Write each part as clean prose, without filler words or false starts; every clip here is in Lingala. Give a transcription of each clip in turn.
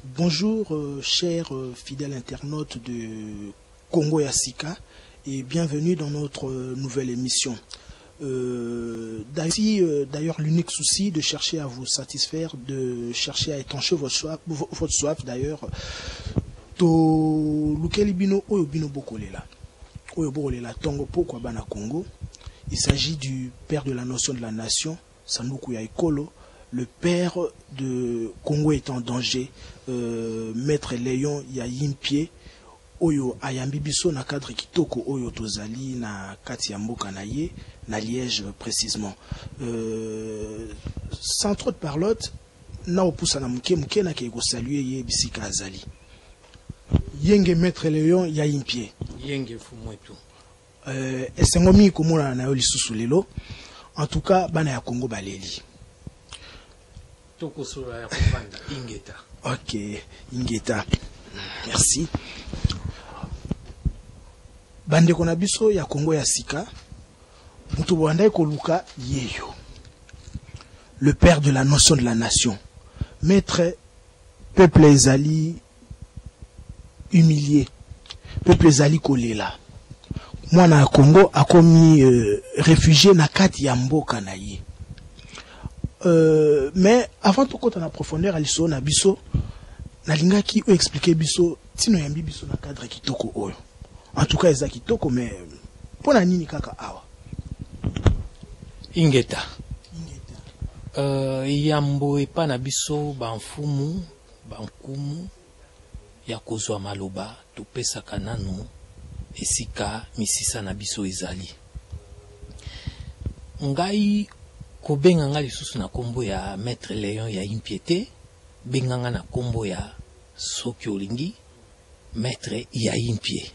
Bonjour, chers fidèles internautes de Congo Yassika, et bienvenue dans notre nouvelle émission. D'ailleurs, l'unique souci de chercher à vous satisfaire, de chercher à étancher votre soif d'ailleurs, to lukelibino oyobino bokolela. Oyobokolela tongo pokwa bana Congo. Il s'agit du père de la notion de la nation, Sanduku ya Ekolo. Le père de Congo est en danger. Maître Léon Yayimpie Oyo Ayambibiso na cadre kitoko Oyo Tozali na kati ya mboka na ye na Liège précisément. Sans trop de parlotte, na opusa na muke na kego saluer ye bisika azali. Yenge Maître Léon Yayimpie. Yenge fumwetu. Esengomi komona na yo lisusu lelo. En tout cas, bana ya Congo baleli. Ok, Ingeta. Merci. Bande konabiso ya Congo ya Sika. Mutu bwanda ekoluka yeyo. Le père de la notion de la nation. Maître peuple ezali humilié. Peuple ezali kolela. Mwana ya Congo a commis réfugié na kati ya mboka na ye. Mais avant tout compte en profondeur, aliso na biso na linga ki o expliquer biso tino yambi biso na cadre kitoko oyo. En tout cas eza kitoko mais pona nini kaka awa. Ingeta. Yambo epa na biso banfumu bankumu ya kozwa maloba topesaka nanu esika misisa na biso ezali. Ngai ko benganga lisusu na kombo ya Maître Léon Yayimpie, benganga na kombo ya soki olingi Maître Yayimpie.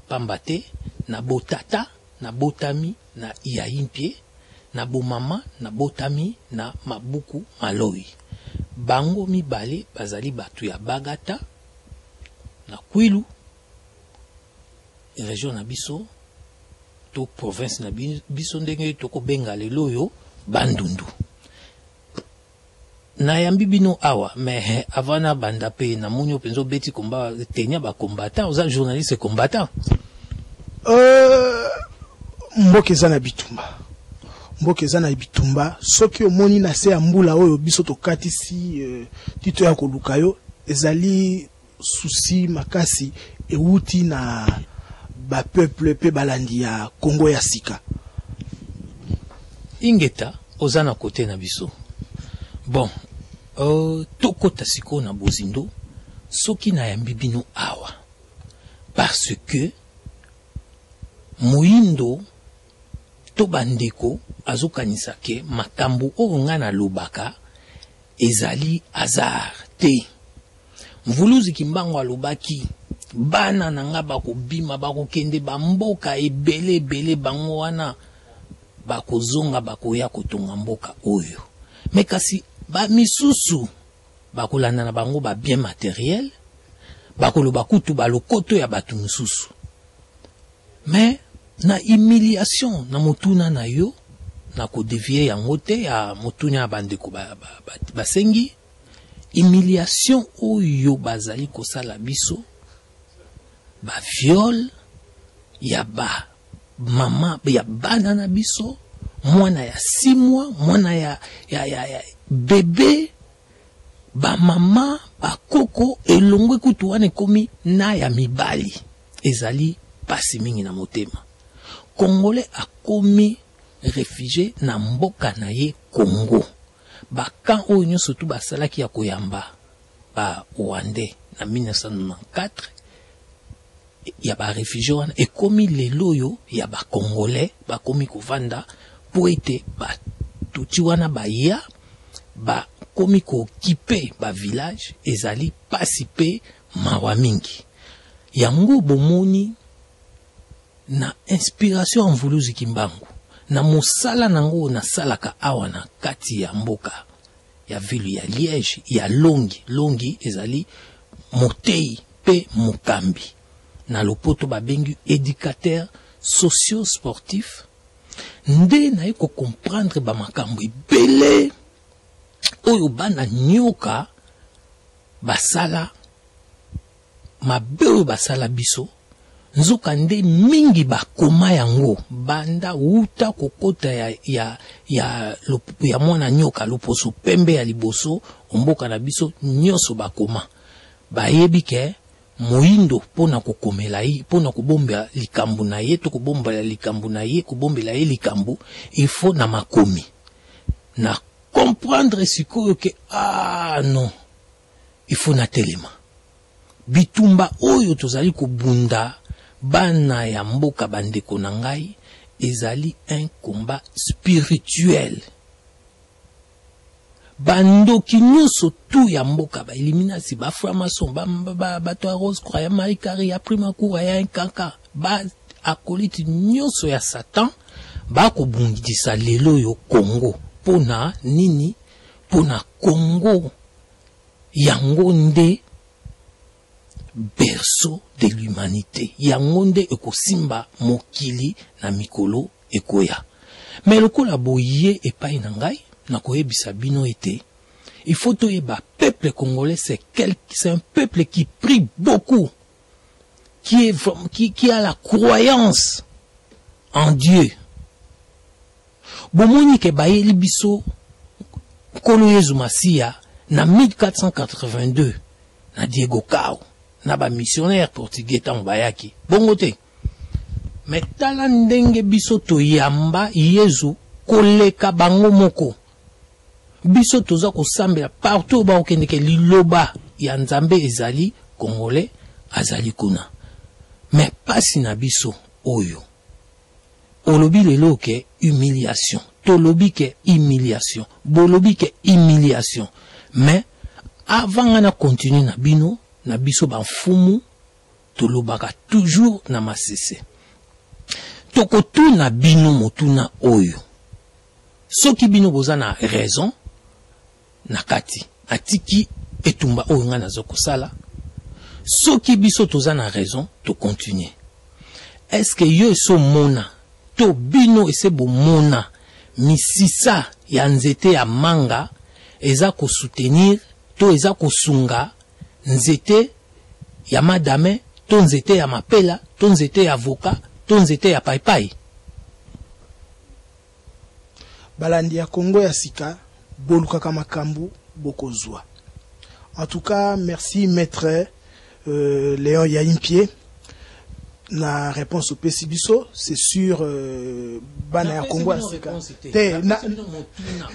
Pambate na botata na botami na Yayimpie, na bomama na botami na Mabuku Maloi. Bango mibale bazali batu ya Bagata na Kwilu région na biso to province na biso ndenge toko benga lelo yo Bandundu. Na yambi bino awa, mais avant na banda pe na munyo penzo beti komba tenya ba combattant, oza journaliste combattant. Mbokeza na bitumba. Mbokeza na bitumba, soki omoni na se ya mbula oyo biso to katisi tito ya koluka yo, ezali souci makasi euti na ba peuple pe balandi ya Congo ya Sika. Ingeta ozana kote na biso. Bon, toko tasiko na bozindo soki na yambi bino awa. Parce que Muindo to bandeko azokanisa ke makambo oyo nga na lobaka ezali hasard te. Mvuluzi kimbango alobaki bana nanga bako bima bako kende bamboka ebele bango wana bako zonga bako ya kotonga mboka oyo. Mekasi ba misusu bako landa na bango ba bien matériel bako lo bakutu ba lokoto ya batu misusu. Mais na humiliation na motuna na yo na ko dévier yango te ya motuna ya bandeko basengi humiliation oyo bazali kosala biso ba viol ya ba mama ya bana na biso mwana ya 6 mois mwana ya bébé ba mama ba koko elongwe kutu wane komi na ya mibali ezali pasi mingi na motema. Congolais a komi réfugié na mboka na ye Congo. Ba kan oyo nyonso tu basalaki ya koyamba ba Rwandais na 1994 ya ba réfugié wana ekomi lelo yo ya ba Congolais ba komi kovanda po ete ba tuti wana ba ya ba komi ko kipe ba village ezali pasi pe mawa mingi. Yango bomoni na inspiration mvuluzi kimbangu na mosala nango na salaka awa na kati ya mboka ya ville ya Liège ya longi ezali motei pe mokambi na lopoto babengi éducateur socio-sportif nde na eko comprendre ba makambo ebele oyo bana nyoka basala mabe oyo basala biso nzoka nde mingi bakoma yango banda uta kokota ya mwana nyoka loposo pembe ya liboso omboka na biso nyonso bakoma bayebi ke moindo pona kokomela ye pona kobombela likambo na ye to kobombela likambo na ye kobombela ye likambo il faut na makomi na comprendre sikoyo ke non il faut na telema bitumba oyo tozali kobunda bana ya mboka bandeko na ngai ezali un combat spirituel bandoki nyonso tu ya mboka ba eliminasi ba framason bato ya Rose Croix ya Marie Carré ya Prima Cour ya Nkaka ba akoliti nyonso ya Satan ba kobungisa lelo yo Congo pona nini pona Congo yango nde berceau de l'humanité yango nde ekosimba mokili na mikolo ekoya mais lokola boye epai na ngai na koyebisa bino ete il faut toyeba peuple congolais c'est un peuple qui prie beaucoup qui a la croyance en Dieu bomoni ke bayeli biso Nkolo Yezu Masiya na 1482 na Diego Cao na ba missionnaire portugais tan bayaki bongo te mais tala ndenge biso toyamba Yezu koleka bango moko biso toza kosambela partout ba okendeke liloba ya Nzambe ezali congolais azali kuna mais pasi na biso oyo olobi lelo ke humiliation tolobi ke humiliation bolobi ke humiliation mais avant na continuer na bino na biso banfumu tolobaka toujours na masese tokotuna bino motuna oyo soki bino boza na raison na kati atiki etumba oyo nga nazo kosala soki biso toza na raison to continuer est-ce que yo so mona to bino ese bomona misisa ya nzete ya manga eza ko soutenir to eza ko sunga nzete ya madame to nzete ya mapela to nzete ya avocat to nzete ya paipai balandi ya Congo ya sika bolukaka makambu bokozwa. En tout cas, merci maître Léon Yaimpier. Na réponse au Pesibiso, c'est sûr bana ya Congo ya sika.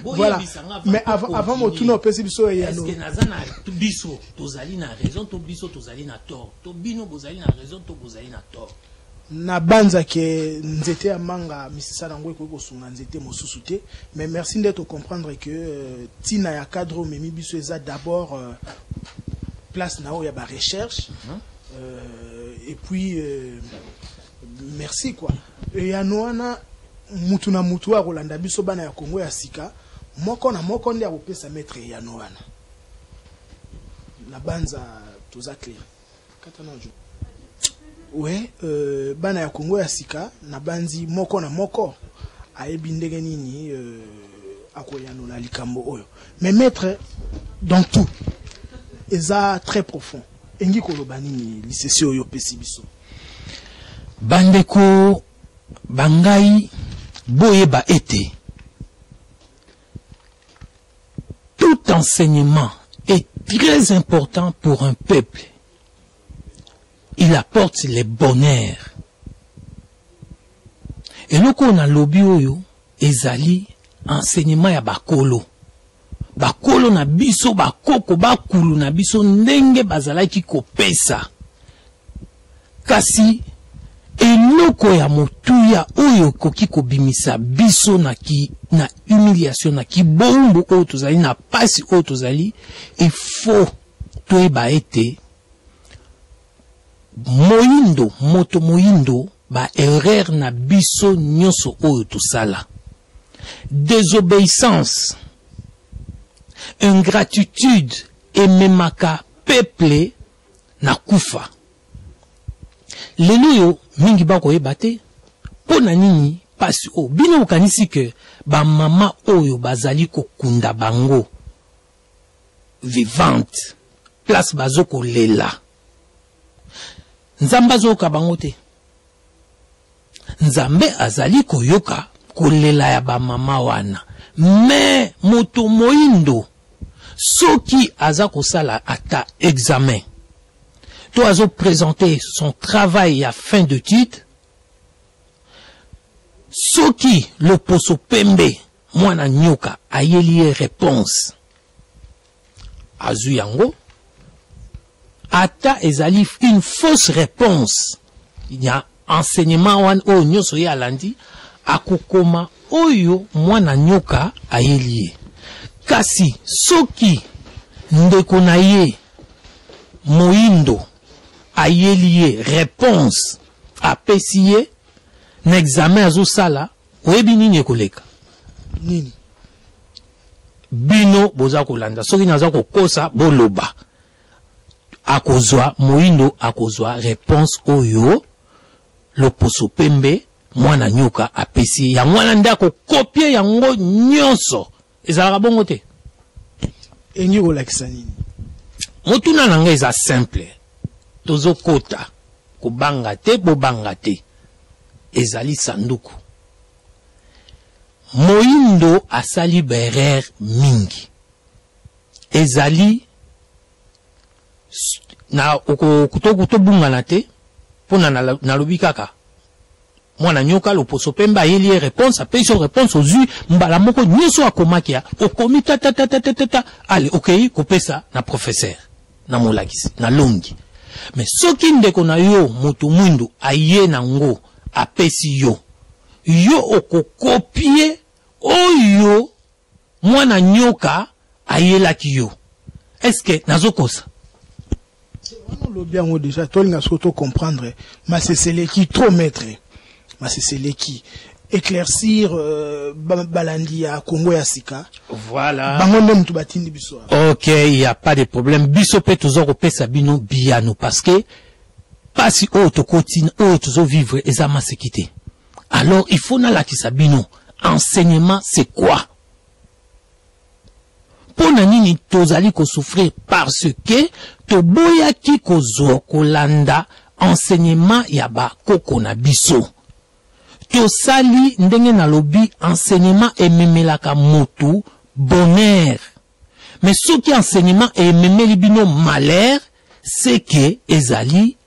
Voilà. Mais avant mon tour au Pesibiso et est-ce que nazana biso tozali na raison to biso tozali na tort. To bino bozali na raison to bozali na tort. Na banza ke nzete ya manga misisa nango ko sunga nzete mosusu te, mais merci d'être comprendre que tina ya cadre memi biso eza d'abord place na o ya ba recherche. Et puis merci quoi. Et ya noana mutu na mutu a Rolanda biso bana ya Congo ya sika moko na moko ndia kopesa maître ya noana. Na banza toza clair. Katana jo. Ouais, bana ya Congo ya sika na banzi moko na moko ayebi ndenge nini akoyano na likambo oyo. Mais maître dans tout eza très profond. Engi koloba nini lisesi oyo pesi biso. Bandeko bangai boyeba ete tout enseignement est très important pour un peuple. Il apporte les bonheurs. Et loko na lobi oyo ezali enseignement ya bakolo. Bakolo na biso bakoko bakulu na biso ndenge bazalaki kopesa. Kasi eloko ya motuya oyo koki kobimisa biso na humiliation na kibombo oyo tozali na pasi oyo tozali, il faut toyeba ete moyindo moto moyindo ba erreur na biso nyonso oyo tosala. Désobéissance, ingratitude ememaka peuple na kufa. Lelo yo mingi bako ebate pona nini pasi o bino okanisi ke ba mama oyo bazali kokunda bango vivante place bazo kolela. Nzambe azoyoka bango te. Nzambe azali koyoka kolela ya ba mama wana. Mais moto moindo soki aza kosala ata examen. To azo présenter son travail à fin de titre. Soki le poso pembe mwana nyoka ayeli réponse. Azu yango ata ezali une fausse réponse. Il y a enseignement wan o nyoso ya landi akokoma oyo mwana nyoka ayeli. Kasi soki ndeko na ye moindo ayeli réponse apesi ye na examen azo sala oyebi nini ekoleka nini bino boza kolanda soki naza kokosa boloba akozwa moindo akozwa réponse oyo loposo pembe mwana nyoka apesi ya mwana ndako kopie yango nyonso ezalaka bongo te engi kolakisa nini motuna na ngai eza simple tozo kota kobanga te bobanga te ezali sanduku moindo asali berer mingi ezali na kuto bungana te pona na lobi kaka mwana nyoka loposo pembe ayeli réponse apesi réponse ozwi mbala moko nyonso akomaki ya okomi ta ale okei kopesa na professeur na molakisi na longi mais soki ndeko na yo moto mwindu aye nango apesi yo okokopie oyo mwana nyoka ayelaki yo est-ce que nazokosa le bien moi déjà toi il surtout comprendre ma c'est qui trop maître ma c'est qui éclaircir balandi ya Congo ya sika voilà bango mtu batindi biso. OK, il y a pas de problème biso pe tozo kopesa bino biano parce que pas si auto continue auto vivre ezama sécurité. Alors il faut na lakisa bino enseignement c'est quoi? Pona nini tozali ko souffrir parce que toboya ki kozo kolanda enseignement ya ba koko na biso. Tosali ndenge na lobi enseignement ememelaka motu bonheur. Mais ce qui enseignement ememeli bino malheur, c'est que ezali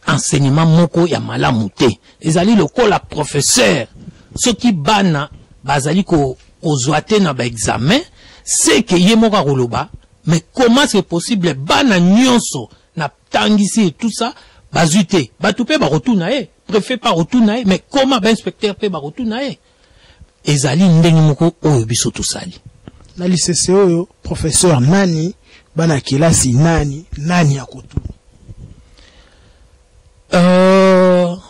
enseignement moko ya malamu te. Ezali lokola professeur. Ce qui bana bazali ko kozwate na ba examen, c'est que ye moko koloba, mais comment c'est possible bana nyonso na tangisi et tout ça bazute batupe ba retourna e préfet pas retourna e mais comment ba inspecteur pe ba retourna e ezali ndenge moko oyo biso tosali na lycée oyo professeur nani bana kelasi nani akotu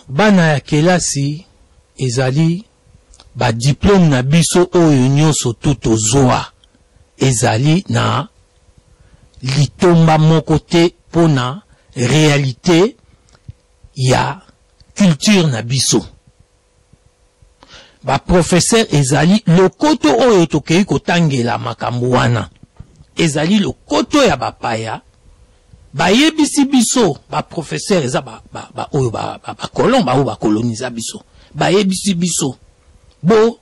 bana ya kelasi ezali ba diplôme na biso oyo nyonso tout zoa ezali na litomba moko te pona réalité ya culture na biso ba professeur ezali lokoto oyo tokei kotangela makambo wana ezali lokoto ya bapaya bayebisi biso ba professeur eza ba oyo ba kolon ba oyo ba coloniser biso bayebisi biso bo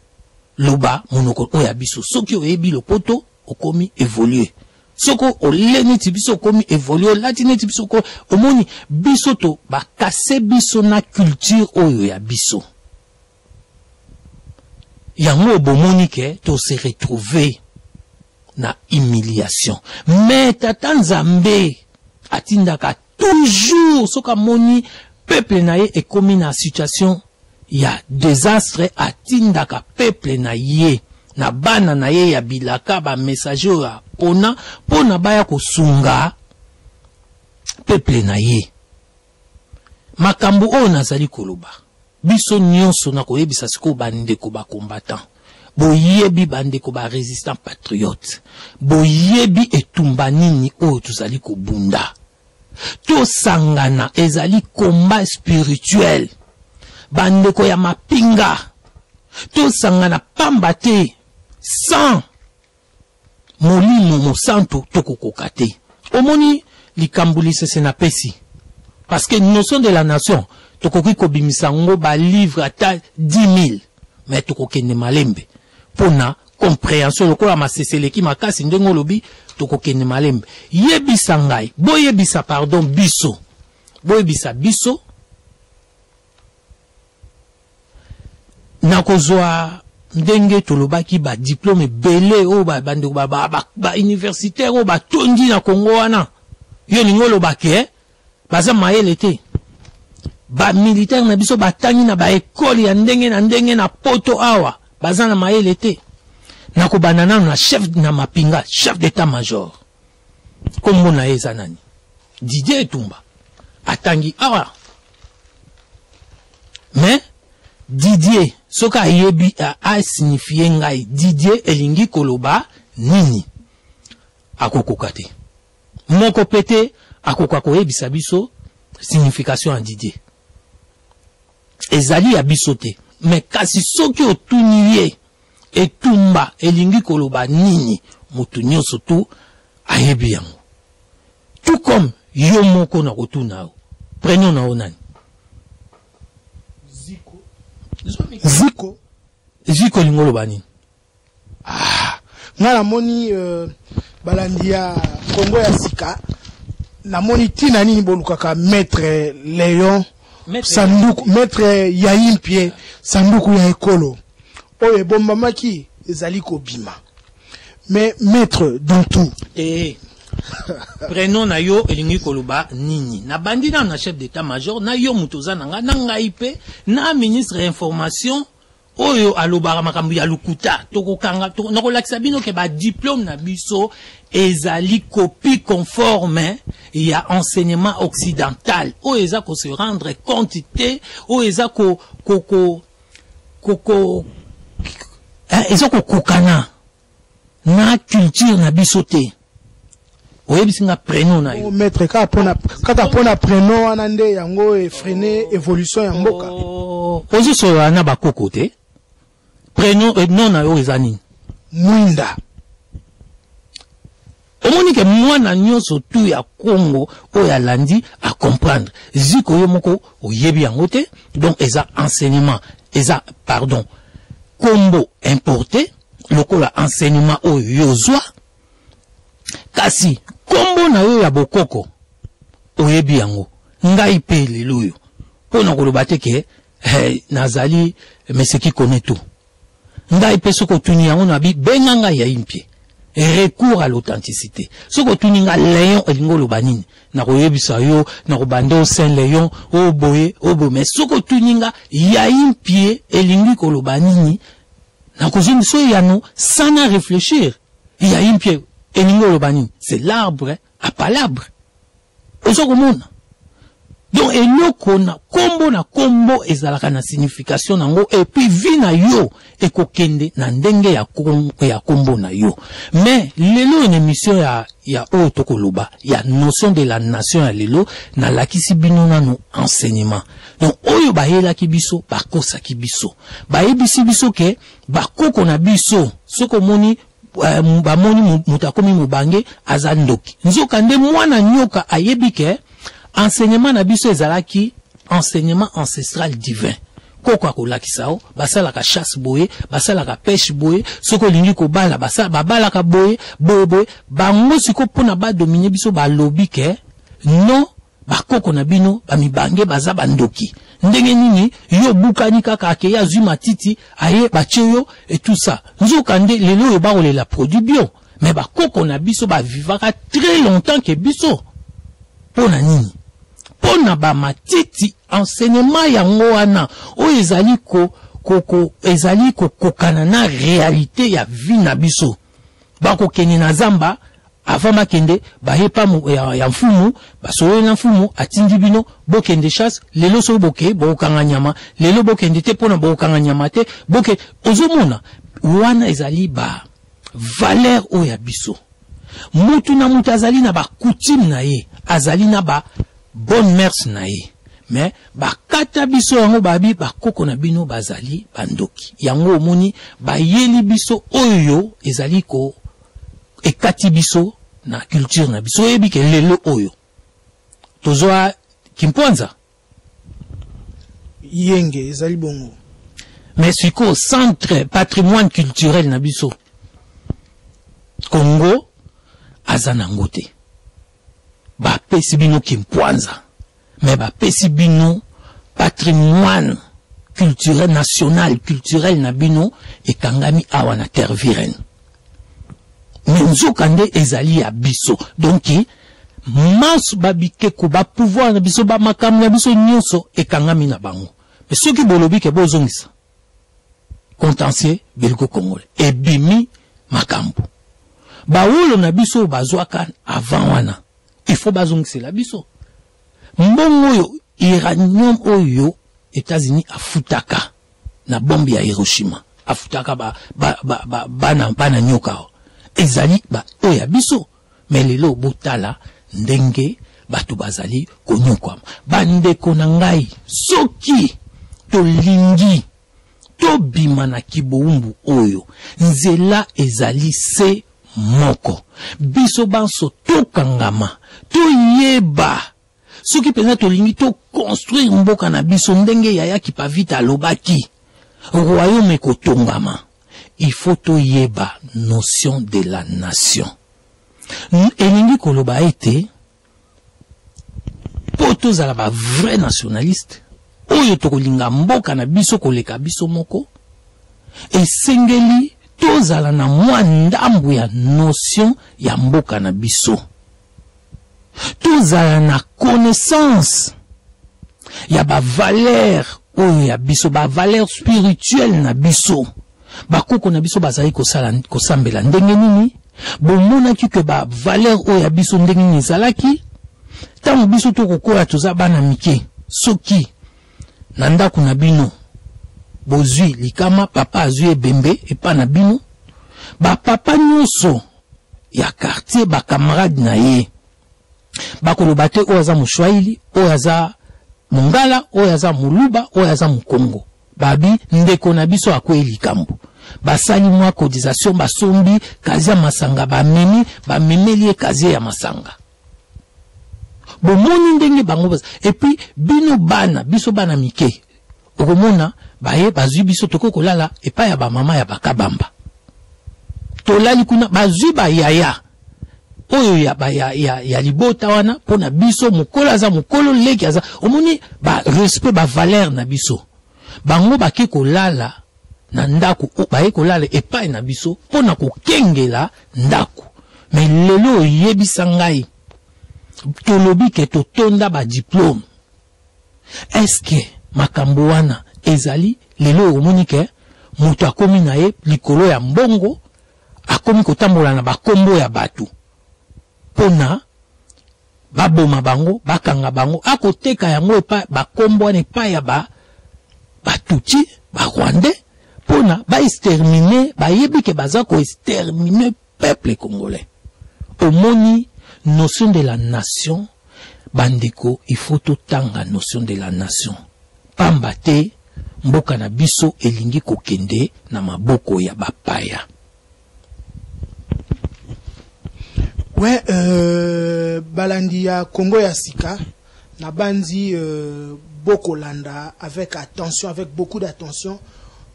loba monoko oyo ya biso soki oyebi lopoto okomi évoluer soko oleni tibiso okomi évoluer latine tibiso ko omoni biso to bakase biso na culture oyo ya biso yango bomoni ke to se retrouver na humiliation mais tata Nzambe atindaka toujours soka moni peuple na ye ekomi na situation ya désastre atindaka peuple na ye na bana na ye ya bilaka ba messager ya pona baya kosunga peuple na ye makambo o nazali koloba biso nyonso na koyebisa siko bandeko ba combattant boyebi bandeko ba résistant patriote boyebi etumba nini o tuzali kobunda to sangana ezali combat spirituel bandeko ya mapinga to sangana pamba te sans molimo mosantu tokokoka te omoni likambulise se na pesi. Parce que notion de la nation, tokoki kobimisa ngo ba livre ata 10 000. Mais tokokende malembe. Pona compréhension lokola maseseleki makasi ndengo lobi tokokende malembe. Yebisa ngai, boyebisa pardon biso. Boyebisa biso. Nakozwa ndenge tolobaki ba diplôme belé o ba bande ba universitaire o ba tondi na Congo wana. Yo ningolo bake baza mayele te. Ba militaire na biso batangi na ba école ya ndenge na poto awa baza na mayele te. Nako banana na chef na mapinga, chef d'état-major. Kombo na eza nani? Didier Etumba. Atangi awa. Mais Didier soka yebi a signifié ngai Didier elingi koloba nini? Akokoka te. Moko pete akoka koyebisa biso signification en Didier. Ezali ya biso te. Mais kasi soki otuniye Etumba elingi koloba nini? Mutu nyonso tu ayebi yango. Tout comme yo moko na kotuna o. Prenons na onani. Ziko lingolo bani. Nga moni balandi ya Congo ya sika. Na moni tina nini bolukaka maître Léon Sanduku, maître Yahimpie Sanduku ya ekolo. Oye bomba maki ezali kobima. Mais maître dans tout. Prenons na yo elingi koloba nini. Na bandi na chef d'état-major na yo mutoza nanga na ngaipe na ministre information oyo alobara makambu ya lukuta tokokanga nakolakisa bino ke ba diplôme na biso ezali copie conforme ya enseignement occidental oyo eza ko se rendre compte te oyo eza ko eza ko kokana na culture na biso te. Oui, bisinga prénom na yo. Maître kaka pona prénom wana nde yango e freiner évolution ya mboka. Ozo so na bakoko te. Prénom non na yo ezani. Mwinda. Omoni ke mwana nyonso tu ya Congo oyo alandi a comprendre. Ziko yo moko oyebi yango te. Donc eza enseignement, eza pardon. Kombo importé, lokola enseignement oyo yozwa. Kasi kombo na yo ya bokoko oyebi yango ngai pe lelo yo pona koloba te ke nazali meseki koneto ngai pe soko tuni yango na bi benga ngai ya impie recours à l'authenticité soko tuni nga Léon elingo loba nini na koyebisa yo na kobando Saint Léon o boye mais soko tuni nga ya impie elingi koloba nini na kozumi so yano sans réfléchir ya impie c'est l'arbre à palabre. Donc, eloko na kombo ezalaka na signification nango et puis vina yo ekokende na ndenge ya kombo na yo. Mais lelo une émission ya otokoloba, ya notion de la nation ya lelo na lakisi bino nanu enseignement. Donc oyo bayela ki biso bakosa ki biso. Bayebisi biso ke bakoko na biso soko moni bamoni mutakomi mubange azandoki nzoka nde mwana nyoka ayebike enseignement na biso ezalaki enseignement ancestral divin koko akolakisao basalaka chasse boye basalaka pêche boye soko lingi kobala babalaka boye bango siko pona ba dominer biso balobi ke non bakoko na bino bamibange baza bandoki ndenge nini yo bukani kaka ke ya zui matiti aye bacheyo et tout ça nzoka nde lelo yo bakolela produit bio mais bakoko na biso bavivaka très longtemps ke biso pona nini pona ba matiti enseignement yango wana o ezali ezali kokana na réalité ya vie na biso bako keni na zamba avant makende bayepa ya mfumu basoye na mfumu atindi bino bokende chasse lelo so boke bokanga nyama lelo bokende te pona bokanga nyama te boke ozomona wana ezali ba valeur o ya biso mutu na mutu azali na ba coutume na ye azali na ba bonne mœurs na ye mais bakata biso yango babi bakoko na bino bazali bandoki yango omoni bayeli biso oyo ezali ko ekati biso na culture na biso yebi ke lelo oyo tozoa Kimpwanza yenge ezali bongo mais siko centre patrimoine culturel na biso Congo azanango te bapesi bino Kimpwanza mais bapesi bino patrimoine culturel national culturel na bino ekangami awa na terre virene mais nzokande ezali ya biso donc masu babike ko ba pouvoir na biso ba makambo na biso nyonso ekangami na bango mais soki bolobi ke bozongisa contentieux beliko congolais ebimi makambo bawolo na biso bazwaka avant wana il faut bazongisa la biso mbongo oyo iranium oyo États-Unis afutaka na bombe ya Hiroshima afutaka bana nyoka ezali ba oya biso mais lelo botala ndenge batu bazali konyokwama bandeko na ngai soki tolingi tobima na kiboumbu oyo nzela ezali se moko biso banso tokangama toyeba soki penza tolingi to construire mboka na biso ndenge yaya kipavita alobaki royaume ekotongama il faut toyeba notion de la nation elingi koloba ete po tozala ba vrai nationaliste oyo tokolinga mboka na biso koleka biso moko esengeli tozala na mwa ndambu ya notion ya mboka na biso tozala na connaissance ya ba valeur oyo ya biso ba valeur spirituelle na biso bakoko na biso bazali kosambela ndenge nini bomonaki ke ba valeur oyo ya biso ndenge nini ezalaki ntango biso tokokola toza bana mike soki na ndako na bino bozwi likama papa azwi ebembe epa na bino bapapa nyonso ya quartier bakamarade na ye bakoloba te oyo aza Moswahili oyo aza Mongala oyo aza Muluba oyo aza Mukongo babi ndeko na biso akwei likambo basali mwa cotisation basombi kazi ya masanga bamemeli kazi ya masanga bomoni ndenge bango et puis bino bana biso bana mike okomona baye bazwi biso tokokolala epa ya ba mama ya bakabamba tolali kuna bazwi ba yaya oyo ya libota wana pona biso mukolo aza mukolo leki aza omoni ba respect ba valeur na biso bango bake kolala na ndaku baye kolala epai na biso pona kokengela ndaku mais lelo yebisa ngai tolobi ke totonda ba diplôme est-ce que makambo wana ezali lelo omoni ke mutu akomi na ye likolo ya mbongo akomi kotambola na bakombo ya batu pona baboma bango bakanga bango akoteka yango epa bakombo wana epa ya batuti barwandais pona exterminer bayebi ke baza ko exterminer peuple congolais omoni notion de la nation bandeko il faut totanga notion de la nation pamba te mboka na biso elingi kokende na maboko ya bapaya. Ouais, balandi ya Congo ya sika na bandi Bokolanda avec attention, avec beaucoup d'attention.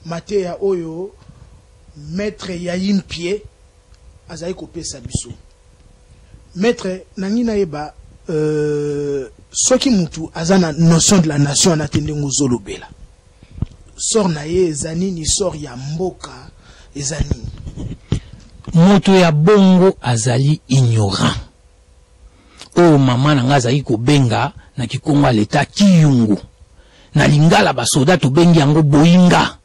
Mate ya oyo maître Yayim Pied azali kopesa biso. Maître nangina eba soki mutu azana notion de la nation anatende ngozolobela. Sor na ye ezani ni sor ya mboka ezani. Moto ya bongo azali ignorant. O mama nanga azali kobenga na kikongo leta kiyungu. Na lingala basoda to bengi yango boinga.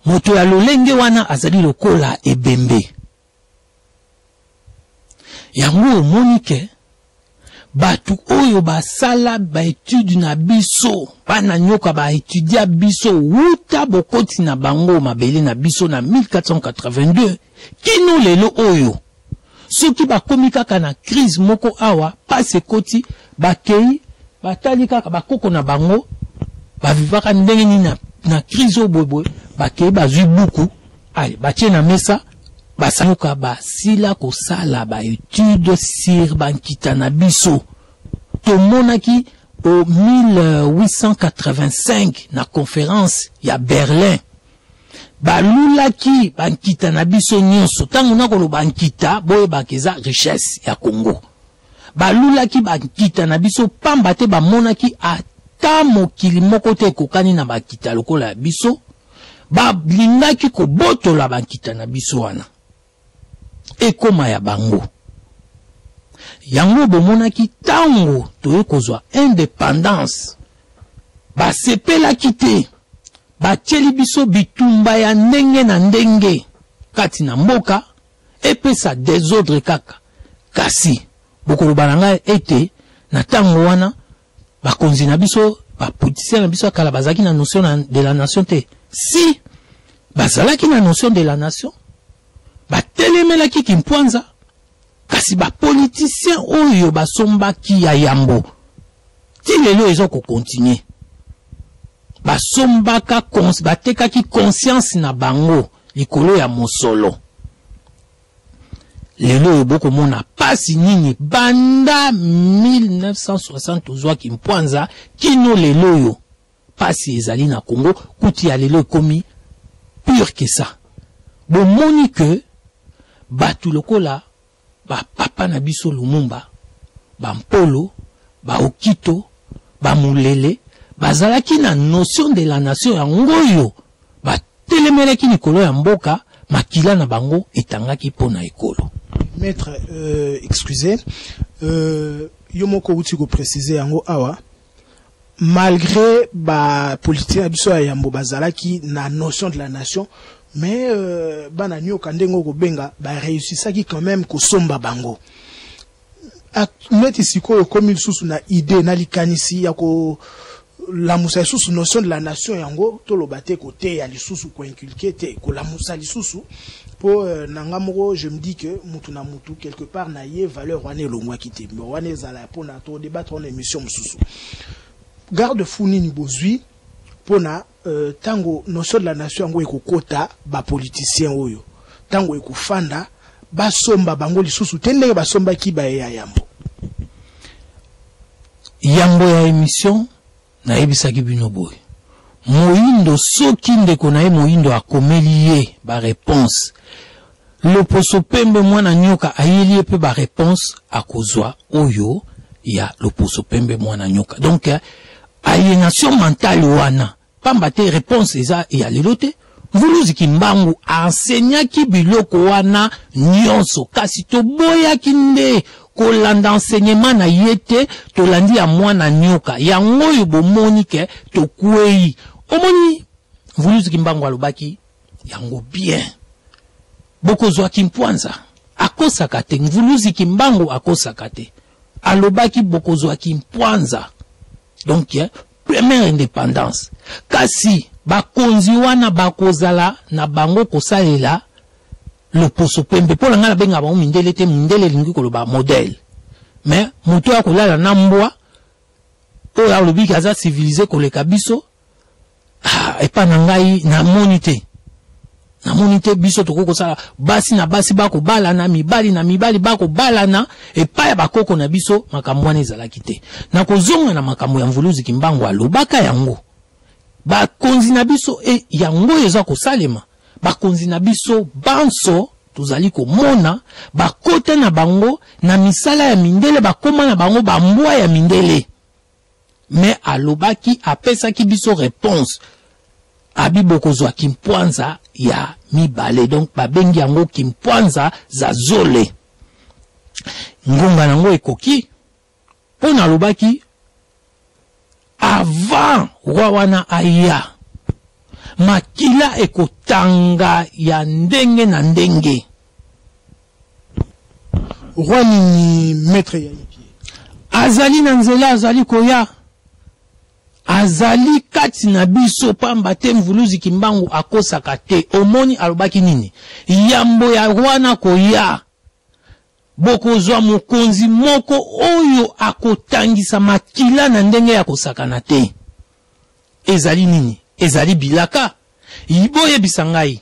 Moto ya lolenge wana azali lokola ebembe. Yango monike batu oyo basala ba étude na biso bana nyoka ba étudia biso wuta bokoti na bango mabele na biso na 1482 kino lelo oyo soki bakomi kaka na crise moko awa pase koti bakei batali kaka bakoko na bango bavivaka ndenge ni na crise obwebwe bakei bazwi buku ale batie na mesa basanuka basila kosala ba étude sur bankita na biso tomonaki au 1885 na conférence ya Berlin. Balulaki bankita na biso nyonso. Tango na kolo bankita, boye bakeza richesse ya Congo. Balulaki bankita na biso pamba te bamonaki ata mokili moko te kokani na bakita lokola ya biso. Balingaki kobotola bankita na biso wana. Ekoma ya bango. Yango bomonaki tango toye kozwa indépendance. Basepelaki te. Batieli biso bitumba ya ndenge na ndenge kati na mboka epesa désordre kaka. Kasi bokoloba na ngai ete na tango wana bakonzi na biso bapolitisien na biso akala bazalaki na notion de la nation te. Si bazalaki na notion de la nation, batelemelaki Kimpwanza, kasi bapolitisien oyo basombaki ya yambo ti lelo ezo ko continuer. Basombaka batekaki conscience na bango likolo ya mosolo. Lelo eboko mona pasi nini banda 1960 ozwa Kimpwanza kino lelo yo pasi ezali na Congo kuti ya lelo ekomi pire que ça. Bomoni que batu lokola ba papa na biso Lumumba, ba Mpolo, ba Okito, ba Mulele bazalaki na notion de la nation ya ngoyo batelemelaki likolo ya mboka makila na bango etangaki pona ekolo. Maître, excusez, yomoko uti ko préciser yango awa, malgré ba politique ya biso ya yambo bazalaki na notion de la nation, mais bana nyoka ndengo ko benga ba réussissaki quand même ko somba bango. Meti siko comme il sous na idée na likanisi ya ko la moussa sous notion de la nation yango to lo baté côté ya lisusu ko inculquer te ko la moussa lisusu pour nangamoro. Je me dis que mutu na mutu quelque part na ye valeur wane longwa kité mais wane zala pour na to débattre en émission mususu garde funi ni bozui pour na tango notion de la nation yango ekokota ba politicien oyo tango ekufanda basomba bango lisusu tendeke basomba ki ba ya yambo ya émission na ebisaki bino boy moindo soki ndeko na ye moindo akomeli ye ba réponse loposo pembe mwana nyoka ayeli pe ba réponse akozwa oyo ya loposo pembe mwana nyoka. Donc aliénation mentale wana pamba te réponse eza ya lelote Mvuluzi Kimbangu enseignaki biloko wana nyonso kasi to boya kinde kolanda enseignement na yete to landi ya mwana nyoka yango yo bomoni ke to kwei omoni Mvuluzi Kimbangu alobaki yango bien bokozwa Kimpwanza akosaka te Mvuluzi Kimbangu akosaka te alobaki bokozwa Kimpwanza donc première indépendance kasi bakonzi wana bakozala na bango kosalela loposo pembe pola ngala benga ba mindele te mindele lingi koloba modèle mais muto akolala na mbwa oya lobi kaza civilisé koleka biso epa na ngai na monite biso toko sala basi na basi bako balana mibali na mibali bako balana epa ya bakoko na biso makambo wana ezalaki te na kozonga na makambo ya Mvuluzi Kimbangu alobaka yango bakonzi na biso yango eza kosalema bakonzi na biso banso tozali komona bakota na bango na misala ya mindele bakoma na bango bambwa ya mindele mais alobaki apesaki biso réponse abi bokozwa Kimpwanza ya mibale donc babengi yango Kimpwanza za zole ngonga nango ekoki pona alobaki avant wawana aya makila ekotanga ya ndenge na ndenge rwani ni maître ya ipi azali na nzela azali koya azali kati na biso pamba te Mvuluzi Kimbangu akosaka te omoni alobaki nini yambo ya wana koya bokozwa mokonzi moko oyo akotangisa makila na ndenge ya kosakana te ezali nini ezali bilaka iboye bisangai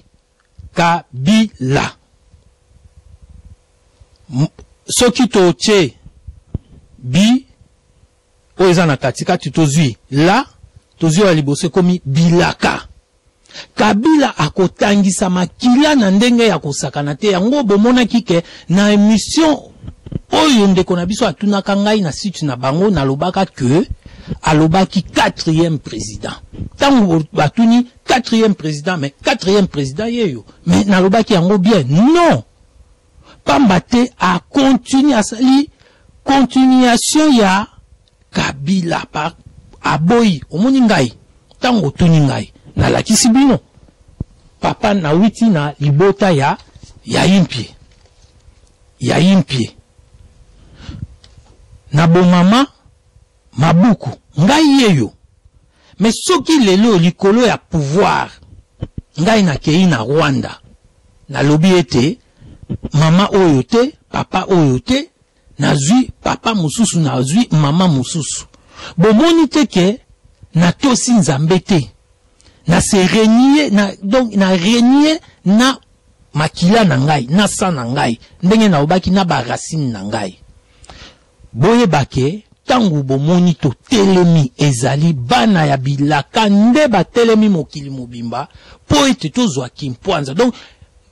Kabila soki toche bi eza na katikati tozwi la tozwi ya liboso komi bilaka. Kabila akotangisa makila na ndenge ya kosakana te yango bomona kike na émission oyo ndeko na biso atunaka ngai na site na bango na lobaka que alobaki 4e président. Tango batuni 4e président mais 4e président yeyo mais na lobaki yango bien non. Pambate a continué à sali continuation ya Kabila par aboyi omoni ngai tango tuni ngai na lakisi bino papa na witi na libota ya impie na bomama mabuku ngai yeyo mais soki lelo likolo ya pouvoir ngai na kei na Rwanda na lobi ete mama oyo te papa oyo te nazwi papa mususu nazwi mama mususu bomoni teke na tosi nzambe te na se renier na donc na renier na makila na ngai na sa na ngai ndenge na obaki na ba racine na ngai boye bake tangu bomoni to telemi ezali bana ya bilaka nde ba telemi mokili mobimba po ete tozwa kimpwanza donc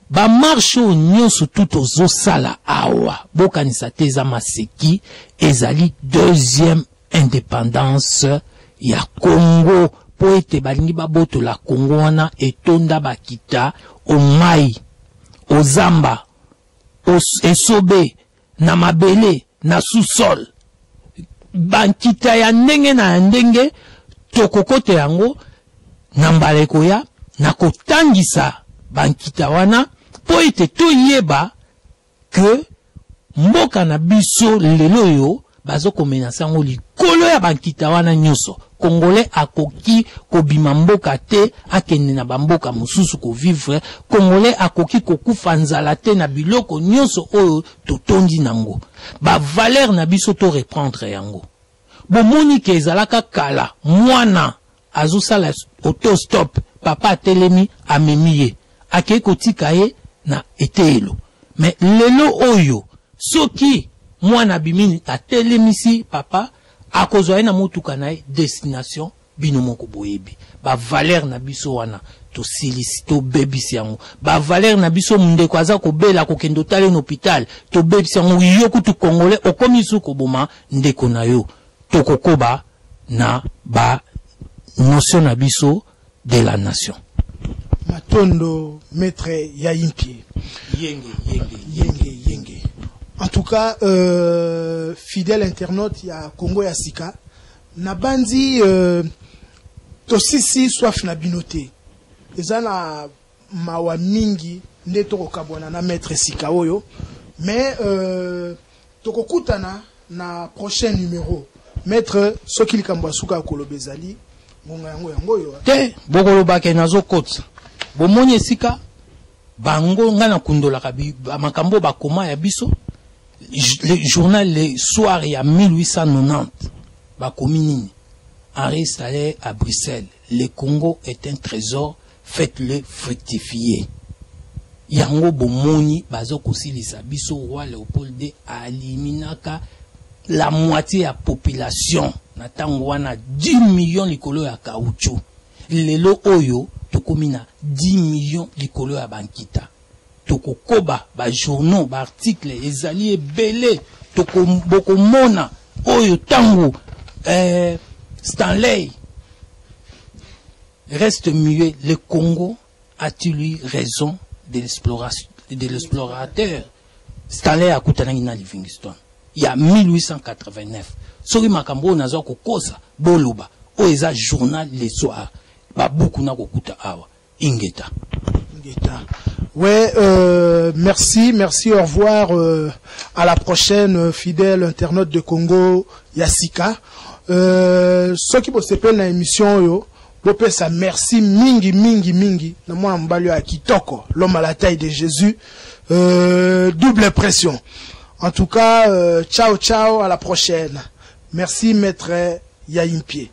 ba marche nyonso tout ozo sala awa bokanisa te za maseki ezali deuxième indépendance ya Congo po ete balingi baboto la Congo wana etonda bakita omai ozamba esobe na mabele na sous-sol bankita ya ndenge na ndenge tokokote yango na mbaleko ya na kotangisa bankita wana po ete toyeba que mboka na biso lelo yo bazo komenasa ngo likolo ya bankita wana nyonso Congolais akoki kobima mboka te akende na bamboka mususu ko vivre Congolais akoki kokufa nzala te na biloko nyonso oyo totondi nango ba valeur na biso to reprendre yango bomoni ke ezalaka kala mwana azosala autostop papa telemi amemiye ake kotika ye na etelo mais lelo oyo soki mwana bimini atelemisi papa akozwa na motuka na destination bino moko boyebi ba valeur na biso wana to silisi to bebisi yango ba valeur na biso mundeko aza ko bela ko kendo tale na hôpital to bebisi yango yo kutu Congolais okomi suko boma ndeko na yo to kokoba na ba notion na biso de la nation. Matondo maître ya impie yenge. En tout cas, fidèle internaute, il y a Congo ya Sika. Nabandi tosisi soif na binote. Ezana mawa mingi ndeto kokabwana na maître Sika oyo. Mais tokokutana na prochain numéro. Maître soki likambo suka kolobezali ngonga yango yo. Te bokolo bake nazo kotsa. Bomoni Sika bango ngana kundola kabi makambo bakoma ya biso. Le journal le soir il y a 1890 bakominini Henri Saleh à Bruxelles le Congo est un trésor faites-le fructifier yango bomoni bazo kosilisa biso roi Léopold II aliminaka la moitié ya population na tango wana 10 millions likolo ya caoutchouc lelo oyo tokomina 10 millions likolo ya bankita toko koba ba journaux ba article ezali ebele toko boko mona oyo tango Stanley reste muet. Le Congo a-t-il eu raison de l'exploration de l'explorateur Stanley akutanaki na Livingstone il y a 1889 soki makambo nazo kokosa boloba o eza journal le soir ba buku na kokuta awa ingeta. Ouais, merci, au revoir, à la prochaine, fidèle internaute de Congo, Yassika. Ceux qui vont s'appeler dans l'émission, yo, ça merci, mingi, na moi, m'balio à Kitoko, l'homme à la taille de Jésus, double pression. En tout cas, ciao, à la prochaine. Merci, maître Yaïmpier.